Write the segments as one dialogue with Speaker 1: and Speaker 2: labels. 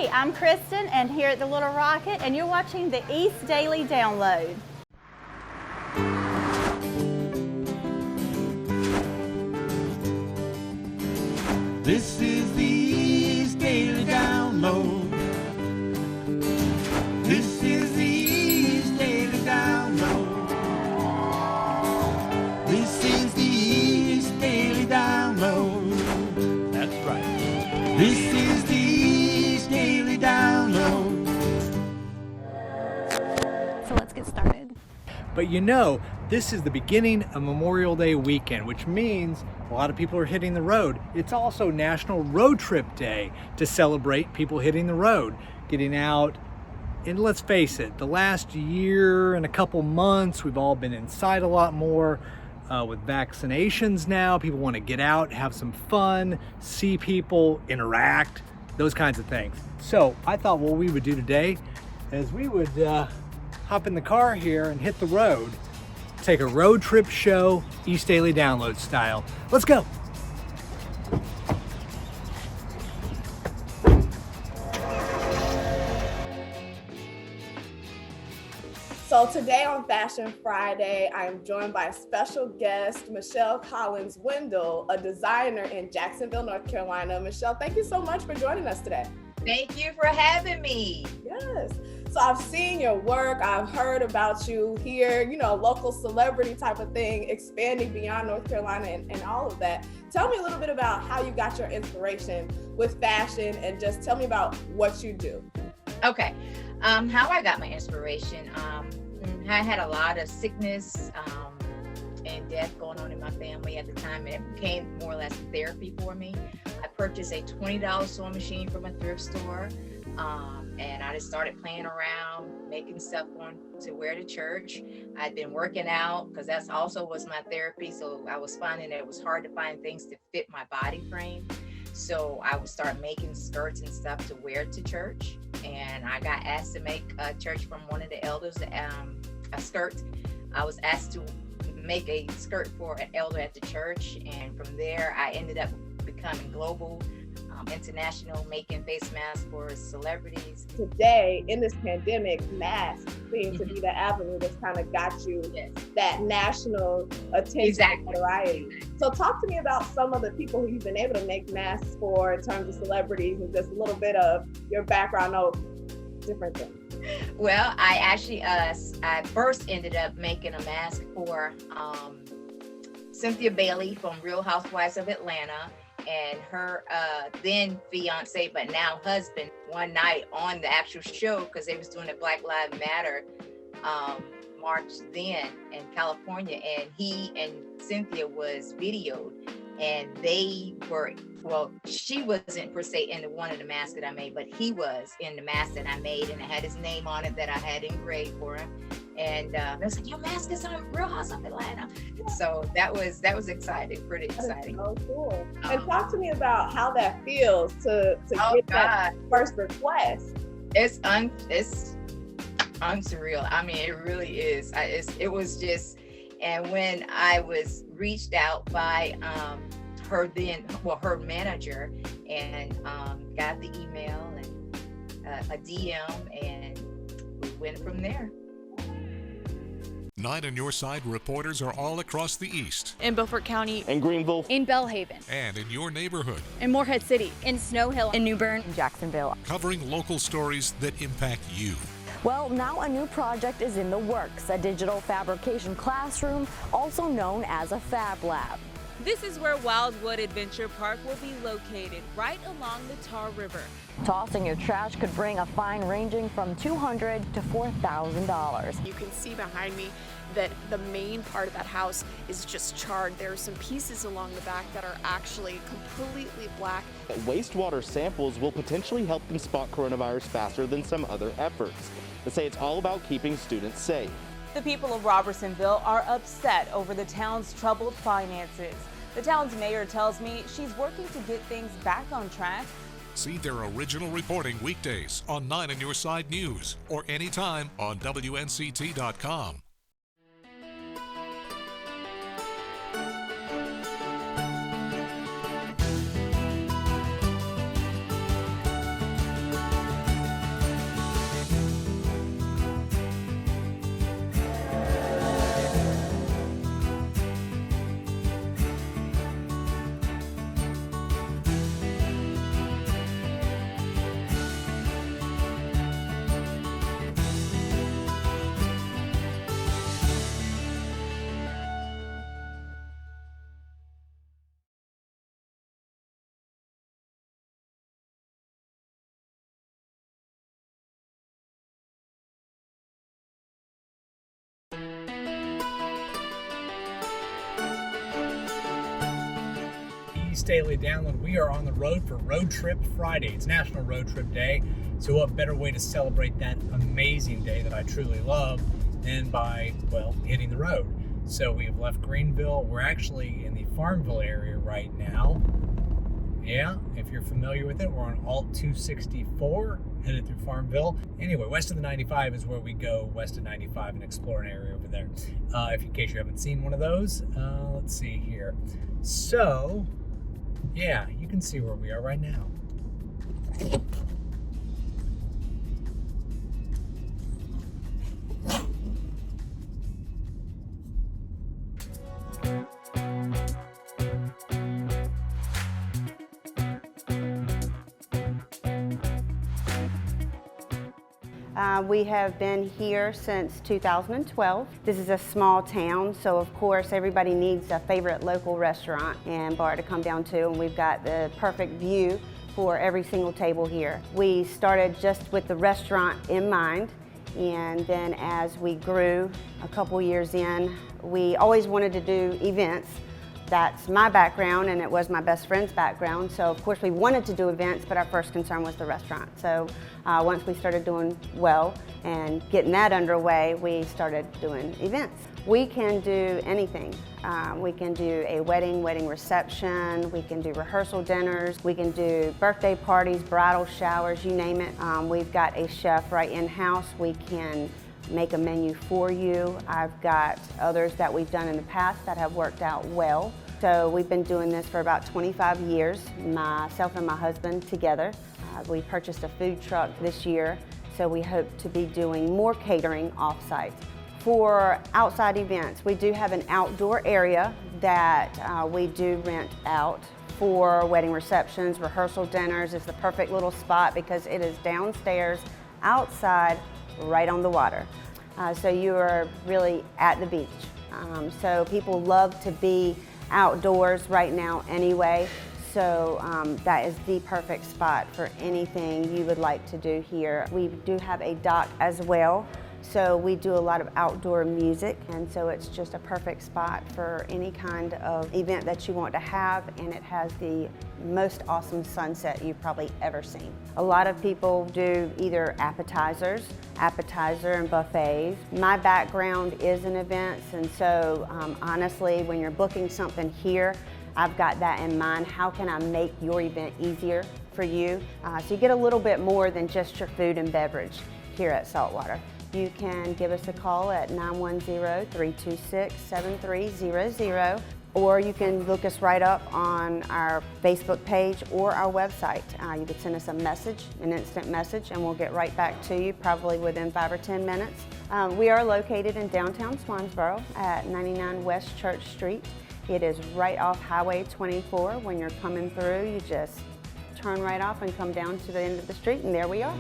Speaker 1: Hey, I'm Kristen, and here at the Little Rocket, and you're watching the East Daily Download.
Speaker 2: This is the East Daily Download. This is the East Daily Download. This is the East Daily Download. That's right. This is the East Daily Download.
Speaker 1: So let's get started.
Speaker 3: But you know, this is the beginning of Memorial Day weekend, which means a lot of people are hitting the road. It's also National Road Trip Day to celebrate people hitting the road, getting out. And let's face it, the last year and a couple months, we've all been inside a lot more. With vaccinations now, people want to get out, have some fun, see people, interact, those kinds of things. So I thought what we would do today is we would hop in the car here and hit the road, take a road trip show, East Daily Download style. Let's go.
Speaker 4: So today on Fashion Friday, I am joined by a special guest, Michelle Collins-Wendell, a designer in Jacksonville, North Carolina. Michelle, thank you so much for joining us today.
Speaker 5: Thank you for having me.
Speaker 4: Yes. So I've seen your work. I've heard about you here, you know, local celebrity type of thing, expanding beyond North Carolina and all of that. Tell me a little bit about how you got your inspiration with fashion and just tell me about what you do.
Speaker 5: Okay. How I got my inspiration. I had a lot of sickness and death going on in my family at the time, and it became more or less therapy for me. I purchased a $20 sewing machine from a thrift store, and I just started playing around, making stuff to wear to church. I'd been working out because that's also was my therapy, so I was finding that it was hard to find things to fit my body frame. So I would start making skirts and stuff to wear to church. And I got asked to make a church from one of the elders, a skirt. I was asked to make a skirt for an elder at the church. And from there, I ended up becoming global, international, making face masks for celebrities.
Speaker 4: Today, in this pandemic, masks seem to be the avenue that's kind of got you that national attention and variety. So talk to me about some of the people who you've been able to make masks for in terms of celebrities and just a little bit of your background of different things.
Speaker 5: Well, I actually, I first ended up making a mask for Cynthia Bailey from Real Housewives of Atlanta, and her then fiance, but now husband, one night on the actual show, because they was doing a Black Lives Matter march then in California, and he and Cynthia was videoed, and they were, well, she wasn't per se in one of the masks that I made, but he was in the mask that I made, and it had his name on it that I had engraved for him. And I was like, your mask is on Real House of Atlanta. So that was exciting, pretty exciting.
Speaker 4: Oh, cool. And talk to me about how that feels to get that first request.
Speaker 5: It's unsurreal. I mean, it really is. It was just, and when I was reached out by her manager, and got the email and a DM, and we went from there.
Speaker 6: 9 on Your Side reporters are all across the East.
Speaker 7: In Beaufort County.
Speaker 8: In Greenville.
Speaker 7: In Belhaven.
Speaker 6: And in your neighborhood.
Speaker 7: In Morehead City. In Snow Hill. In New Bern.
Speaker 9: In Jacksonville.
Speaker 6: Covering local stories that impact you.
Speaker 9: Well, now a new project is in the works, a digital fabrication classroom, also known as a Fab Lab.
Speaker 7: This is where Wildwood Adventure Park will be located, right along the Tar River.
Speaker 9: Tossing your trash could bring a fine ranging from $200 to $4,000.
Speaker 10: You can see behind me that the main part of that house is just charred. There are some pieces along the back that are actually completely black.
Speaker 8: Wastewater samples will potentially help them spot coronavirus faster than some other efforts. They say it's all about keeping students safe.
Speaker 7: The people of Robertsonville are upset over the town's troubled finances. The town's mayor tells me she's working to get things back on track.
Speaker 6: See their original reporting weekdays on 9 on Your Side News or anytime on WNCT.com.
Speaker 3: East Daily Download. We are on the road for Road Trip Friday. It's National Road Trip Day, so what better way to celebrate that amazing day that I truly love than by, well, hitting the road. So we've left Greenville. We're actually in the Farmville area right now. Yeah, if you're familiar with it, we're on Alt 264, headed through Farmville. Anyway, west of the 95 is where we go, west of 95, and explore an area over there. If in case you haven't seen one of those, let's see here. So, yeah, you can see where we are right now.
Speaker 11: We have been here since 2012. This is a small town, so of course everybody needs a favorite local restaurant and bar to come down to, and we've got the perfect view for every single table here. We started just with the restaurant in mind, and then as we grew a couple years in, we always wanted to do events. That's my background, and it was my best friend's background. So of course we wanted to do events, but our first concern was the restaurant. So once we started doing well and getting that underway, we started doing events. We can do anything. We can do a wedding reception, we can do rehearsal dinners, we can do birthday parties, bridal showers, you name it. We've got a chef right in-house. We can make a menu for you. I've got others that we've done in the past that have worked out well. So we've been doing this for about 25 years, myself and my husband together. We purchased a food truck this year, so we hope to be doing more catering off-site. For outside events, we do have an outdoor area that we do rent out for wedding receptions, rehearsal dinners. It's the perfect little spot because it is downstairs, outside, right on the water. So you are really at the beach. So people love to be outdoors right now anyway. So that is the perfect spot for anything you would like to do here. We do have a dock as well. So we do a lot of outdoor music, and so it's just a perfect spot for any kind of event that you want to have, and it has the most awesome sunset you've probably ever seen. A lot of people do either appetizer and buffets. My background is in events, and so honestly, when you're booking something here, I've got that in mind. How can I make your event easier for you? So you get a little bit more than just your food and beverage here at Saltwater. You can give us a call at 910-326-7300, or you can look us right up on our Facebook page or our website. You can send us a message, an instant message, and we'll get right back to you probably within 5 or 10 minutes. We are located in downtown SWANSBORO at 99 West Church Street. It is right off Highway 24. When you're coming through, you just turn right off and come down to the end of the street, and there we are.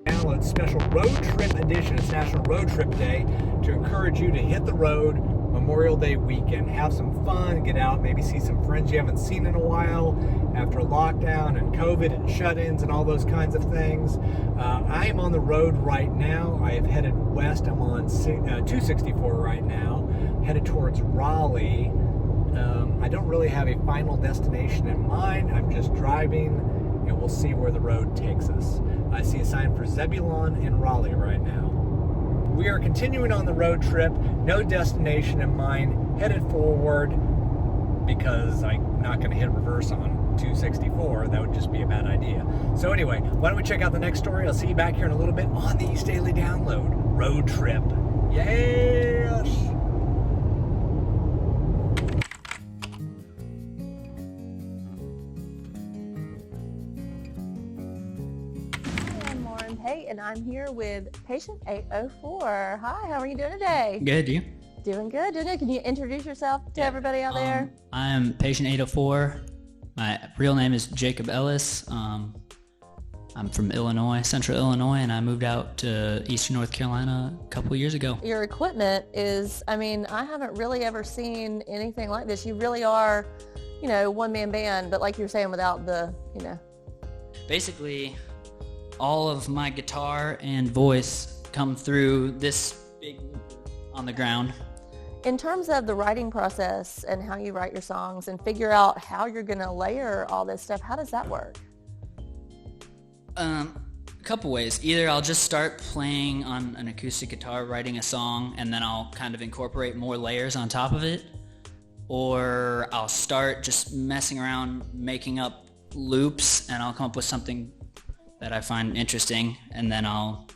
Speaker 3: Download special road trip edition. It's National Road Trip Day to encourage you to hit the road Memorial Day weekend. Have some fun, get out, maybe see some friends you haven't seen in a while after lockdown and COVID and shut-ins and all those kinds of things. I am on the road right now. I have headed west. I'm on 264 right now, headed towards Raleigh. I don't really have a final destination in mind. I'm just driving, and we'll see where the road takes us. I see a sign for Zebulon and Raleigh right now. We are continuing on the road trip, no destination in mind, headed forward because I'm not going to hit reverse on 264. That would just be a bad idea. So anyway, why don't we check out the next story? I'll see you back here in a little bit on the East Daily Download Road Trip. Yes!
Speaker 12: Hey, and I'm here with patient 804. Hi, how are you doing today?
Speaker 13: Good, you?
Speaker 12: Doing good, doing good. Can you introduce yourself to everybody out there?
Speaker 13: I'm patient 804. My real name is Jacob Ellis. I'm from Illinois, Central Illinois, and I moved out to Eastern North Carolina a couple years ago.
Speaker 12: Your equipment is, I mean, I haven't really ever seen anything like this. You really are, you know, one-man band, but like you're saying, without the, you know.
Speaker 13: Basically, all of my guitar and voice come through this big on the ground.
Speaker 12: In terms of the writing process and how you write your songs and figure out how you're going to layer all this stuff, how does that work?
Speaker 13: A couple ways. Either I'll just start playing on an acoustic guitar, writing a song, and then I'll kind of incorporate more layers on top of it. Or I'll start just messing around, making up loops, and I'll come up with something that I find interesting, and then I'll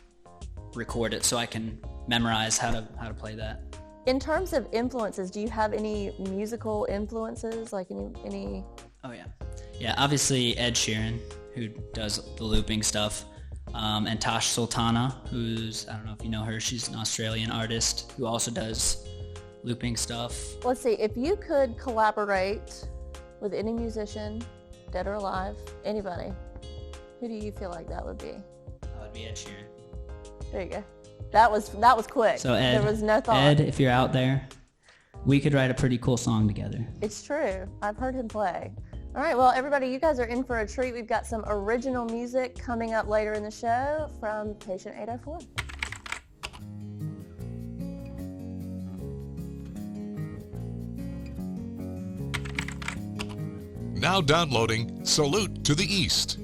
Speaker 13: record it so I can memorize how to play that.
Speaker 12: In terms of influences, do you have any musical influences, like any?
Speaker 13: Oh yeah. Yeah, obviously Ed Sheeran, who does the looping stuff, and Tash Sultana, who's, I don't know if you know her, she's an Australian artist who also does looping stuff.
Speaker 12: Let's see, if you could collaborate with any musician, dead or alive, anybody, who do you feel like that would be?
Speaker 13: That would be Ed Sheeran.
Speaker 12: There you go. That was quick.
Speaker 13: So Ed,
Speaker 12: there was no thought.
Speaker 13: Ed, if you're out there, we could write a pretty cool song together.
Speaker 12: It's true. I've heard him play. All right, well, everybody, you guys are in for a treat. We've got some original music coming up later in the show from Patient 804.
Speaker 6: Now downloading Salute to the East.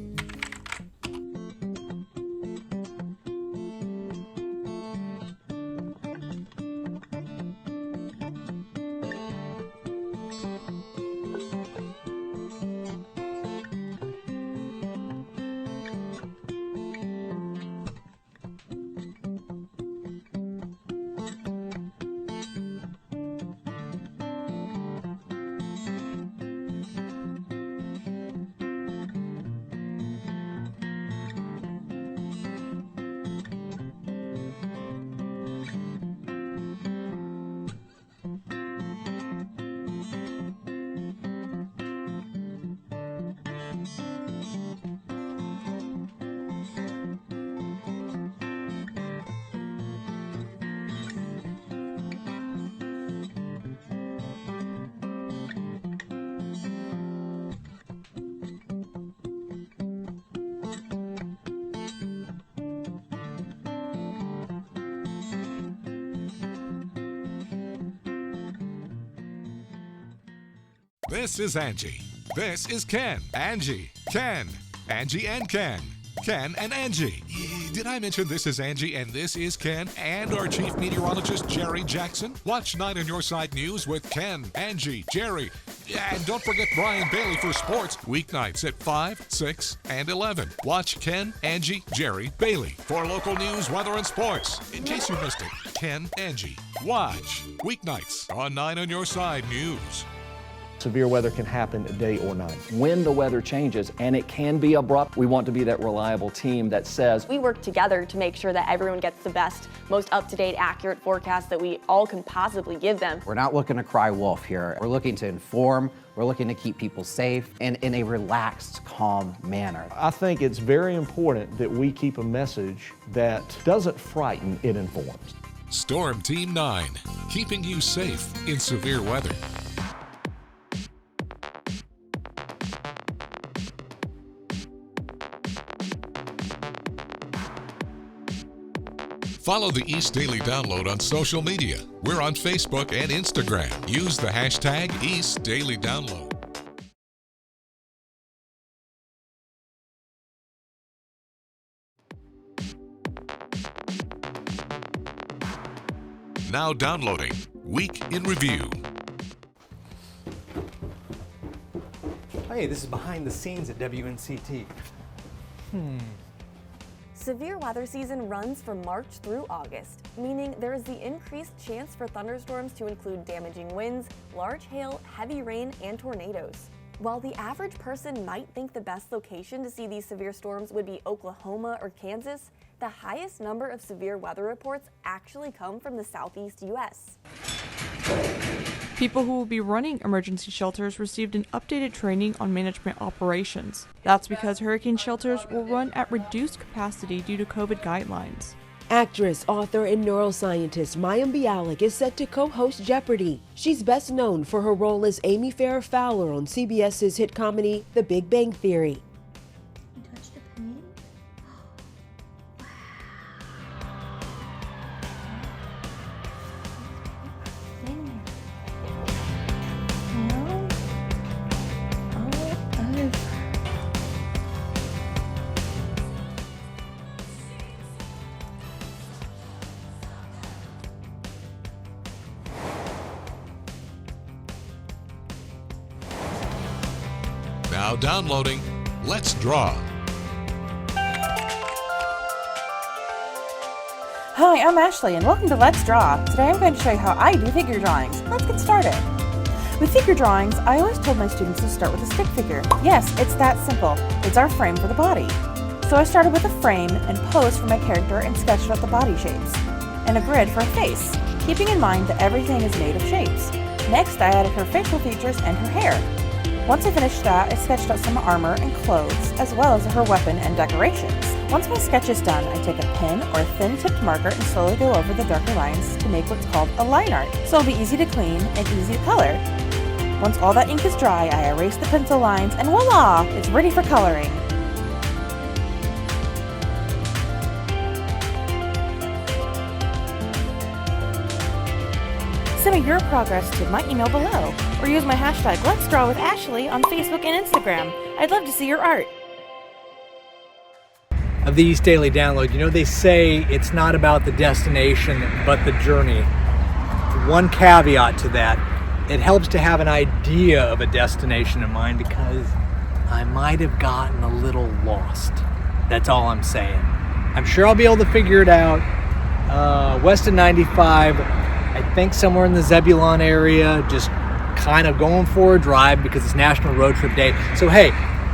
Speaker 6: This is Angie. This is Ken. Angie. Ken. Angie and Ken. Ken and Angie. Did I mention this is Angie and this is Ken and our chief meteorologist, Jerry Jackson? Watch 9 on Your Side News with Ken, Angie, Jerry. And don't forget Brian Bailey for sports, weeknights at 5, 6, and 11. Watch Ken, Angie, Jerry, Bailey for local news, weather, and sports. In case you missed it, Ken, Angie. Watch weeknights on 9 on Your Side News.
Speaker 14: severe weather can happen day or night.
Speaker 15: When the weather changes, and it can be abrupt, we want to be that reliable team that says,
Speaker 9: we work together to make sure that everyone gets the best, most up-to-date, accurate forecast that we all can possibly give them.
Speaker 16: We're not looking to cry wolf here. We're looking to inform, we're looking to keep people safe and in a relaxed, calm manner.
Speaker 14: I think it's very important that we keep a message that doesn't frighten, it informs.
Speaker 6: Storm Team 9, keeping you safe in severe weather. Follow the East Daily Download on social media. We're on Facebook and Instagram. Use the hashtag East Daily Download. Now downloading Week in Review.
Speaker 3: Hey, this is behind the scenes at WNCT.
Speaker 9: Severe weather season runs from March through August, meaning there is the increased chance for thunderstorms to include damaging winds, large hail, heavy rain, and tornadoes. While the average person might think the best location to see these severe storms would be Oklahoma or Kansas, the highest number of severe weather reports actually come from the southeast U.S.
Speaker 17: People who will be running emergency shelters received an updated training on management operations. That's because hurricane shelters will run at reduced capacity due to COVID guidelines.
Speaker 18: Actress, author, and neuroscientist Mayim Bialik is set to co-host Jeopardy! She's best known for her role as Amy Farrah Fowler on CBS's hit comedy The Big Bang Theory.
Speaker 6: Now downloading Let's Draw.
Speaker 19: Hi, I'm Ashley and welcome to Let's Draw. Today I'm going to show you how I do figure drawings. Let's get started. With figure drawings, I always told my students to start with a stick figure. Yes, it's that simple. It's our frame for the body. So I started with a frame and pose for my character and sketched out the body shapes, and a grid for a face, keeping in mind that everything is made of shapes. Next, I added her facial features and her hair. Once I finished that, I sketched out some armor and clothes, as well as her weapon and decorations. Once my sketch is done, I take a pen or a thin-tipped marker and slowly go over the darker lines to make what's called a line art, so it'll be easy to clean and easy to color. Once all that ink is dry, I erase the pencil lines and voila! It's ready for coloring. Send me your progress to my email below, or use my hashtag Let's Draw with Ashley on Facebook and Instagram. I'd love to see your art.
Speaker 3: Of the East Daily Download, you know, they say it's not about the destination, but the journey. One caveat to that, it helps to have an idea of a destination in mind because I might have gotten a little lost. That's all I'm saying. I'm sure I'll be able to figure it out. West of 95, I think somewhere in the Zebulon area, just kind of going for a drive because it's National Road Trip Day. So hey,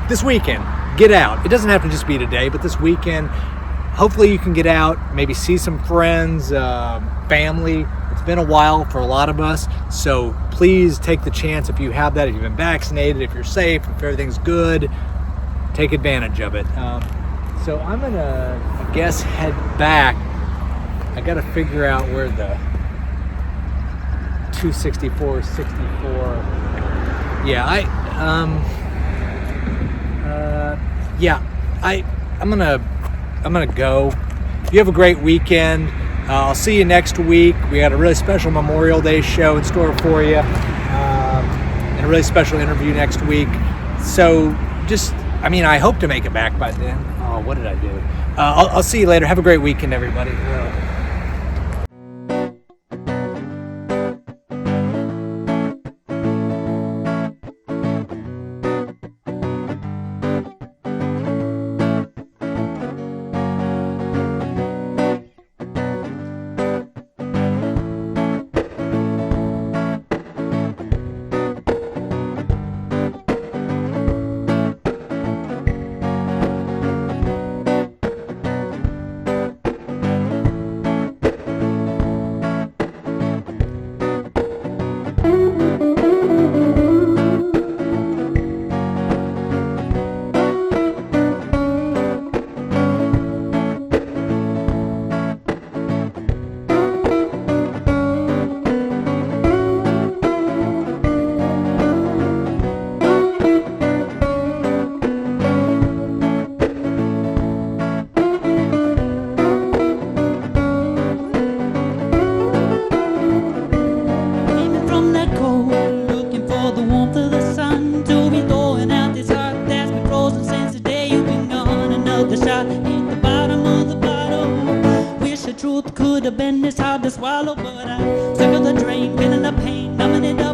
Speaker 3: this weekend, get out. It doesn't have to just be today, but this weekend, hopefully you can get out, maybe see some friends, family. It's been a while for a lot of us, so please take the chance if you have that, if you've been vaccinated, if you're safe, if everything's good, take advantage of it. So I'm gonna, I guess, head back. I gotta figure out where the 264, 64. Yeah, I'm gonna go. You have a great weekend. I'll see you next week. We got a really special Memorial Day show in store for you, and a really special interview next week. So I hope to make it back by then. Oh, what did I do? I'll see you later. Have a great weekend, everybody.
Speaker 2: to bend, it's hard to swallow, but I circle the drain, feeling the pain, numbing it up.